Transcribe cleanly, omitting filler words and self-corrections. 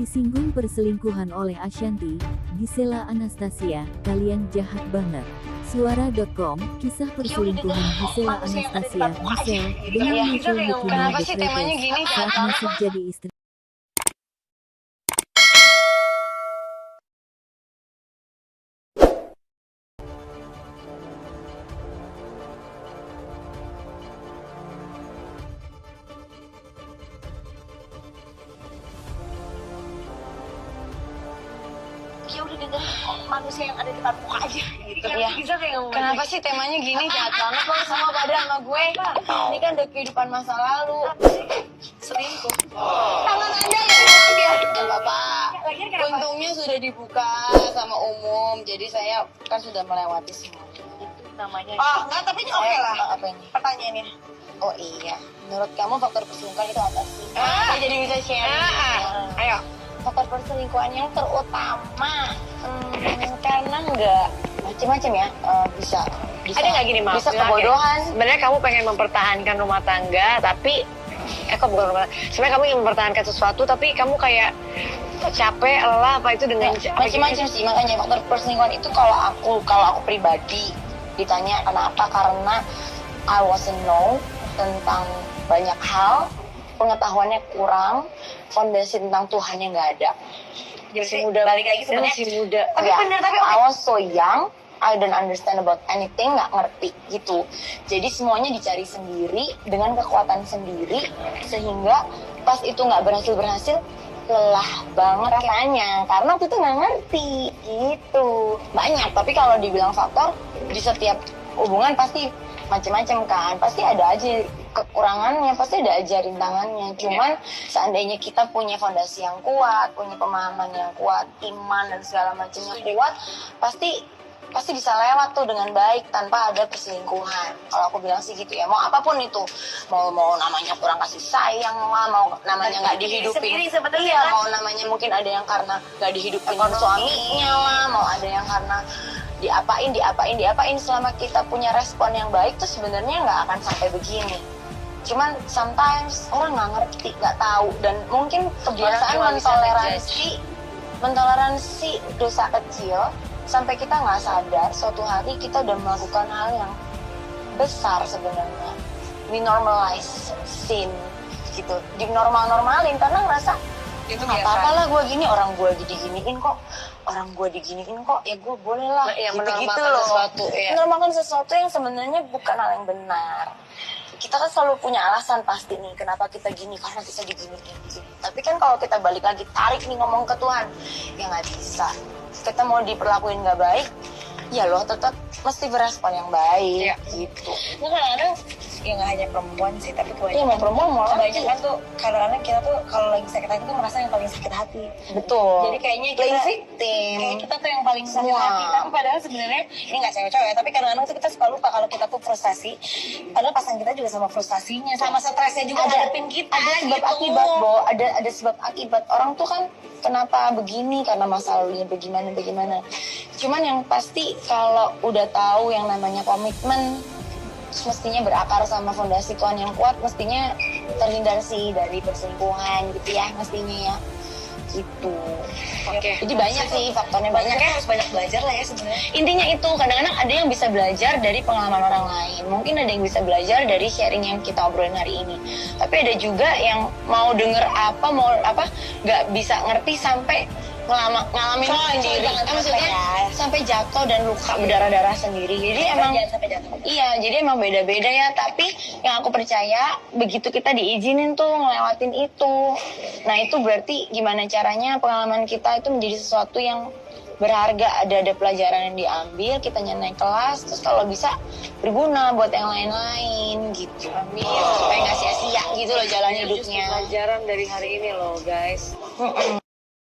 Disinggung perselingkuhan oleh Ashanty, Gisela Anastasia, kalian jahat banget. Suara.com, kisah perselingkuhan Gisela Anastasia, Giselle, dengan muncul Bikini Kenapa The sih temanya Greatest, gini? saat masuk jadi istri. Ya udah dengerin kok manusia yang ada di depan muka aja gitu ya. Kenapa sih temanya gini? Jahat banget lo semua pada sama gue. Ini kan udah kehidupan masa lalu. Selingkuh. Tangan anda yang melanggar. Gak apa-apa. Untungnya sudah dibuka sama umum. Jadi saya kan sudah melewati semuanya. Itu namanya. Oh enggak, tapi ini oke lah. Apa ini? Pertanyaannya. Oh iya. Menurut kamu faktor perselingkuhan itu apa sih? Jadi bisa share. Ayo. Faktor perselingkuhan yang terutama karena nggak macam-macam ya, bisa ada nggak gini maaf bisa kebodohan. Sebenarnya kamu pengen mempertahankan rumah tangga tapi kok bukan rumah, sebenarnya kamu ingin mempertahankan sesuatu tapi kamu kayak capek, lelah apa itu dengan macam-macam sih. Makanya faktor perselingkuhan itu kalau aku pribadi ditanya kenapa, karena I wasn't know tentang banyak hal, pengetahuannya kurang, fondasi tentang Tuhannya nggak ada. masih muda, balik lagi sebenarnya masih muda. Tapi ya, bener, tapi I was so young, I don't understand about anything, nggak ngerti gitu. Jadi semuanya dicari sendiri dengan kekuatan sendiri, sehingga pas itu nggak berhasil lelah banget rasanya, karena waktu itu nggak ngerti gitu. Banyak, tapi kalau dibilang faktor di setiap hubungan pasti macam-macam kan, pasti ada aja kekurangannya, pasti ada aja rintangannya. Cuman seandainya kita punya fondasi yang kuat, punya pemahaman yang kuat, iman dan segala macamnya kuat, pasti bisa lewat tuh dengan baik tanpa ada perselingkuhan. Kalau aku bilang sih gitu ya, mau apapun itu, mau namanya kurang kasih sayang lah, mau namanya nggak dihidupin, iya, mau namanya mungkin ada yang karena nggak dihidupin suaminya lah, mau ada yang karena diapain, selama kita punya respon yang baik tuh sebenarnya nggak akan sampai begini. Cuman sometimes orang nggak ngerti, nggak tahu, dan mungkin kebiasaan mentoleransi dosa kecil sampai kita nggak sadar suatu hari kita udah melakukan hal yang besar sebenarnya. We normalize sin gitu, di normalin karena ngerasa itu nggak apa-apa lah gue gini, orang gue diginiin kok, ya gue boleh lah, ya, gitu loh. Menormalkan sesuatu yang sebenarnya bukan hal yang benar. Kita kan selalu punya alasan pasti nih kenapa kita gini, karena kita diginiin gitu. Tapi kan kalau kita balik lagi tarik nih ngomong ke Tuhan, ya nggak bisa. Kita mau diperlakuin nggak baik, ya lo tetap mesti berespon yang baik gitu. Nah, kadang-kadang ya nggak hanya perempuan sih, tapi kebanyakan kebanyakan tuh kadang-kadang kita tuh kalau lagi sakit hati tuh merasa yang paling sakit hati. Betul. Jadi kayaknya playing victim. Kayak kita tuh yang paling sakit hati. Tapi padahal sebenarnya ini nggak cewek-cewek ya, tapi kadang-kadang tuh kita suka lupa kalau kita tuh frustasi. Padahal pasangan kita juga sama frustasinya, sama stresnya juga ngadepin kita. Ada sebab akibat, ada sebab akibat. Orang tuh kan kenapa begini karena masa lalunya bagaimana. Cuman yang pasti kalau udah tahu yang namanya komitmen, mestinya berakar sama fondasi Tuhan yang kuat, mestinya terhindar sih dari perselingkuhan gitu ya, mestinya ya gitu. Oke. Jadi banyak sih faktornya, banyak ya, harus banyak belajar lah ya sebenarnya. Intinya itu, kadang-kadang ada yang bisa belajar dari pengalaman orang lain, mungkin ada yang bisa belajar dari sharing yang kita obrolin hari ini, tapi ada juga yang mau denger nggak bisa ngerti sampai ngalamin sendiri, maksudnya sampai jatuh dan luka berdarah-darah sendiri. Jadi emang beda-beda ya. Tapi yang aku percaya, begitu kita diizinin tuh ngelewatin itu, nah itu berarti gimana caranya pengalaman kita itu menjadi sesuatu yang berharga, ada pelajaran yang diambil, kitanya naik kelas, terus kalau bisa berguna buat yang lain-lain gitu. Amin. Supaya nggak sia-sia gitu loh jalan hidupnya. Pelajaran dari hari ini loh guys.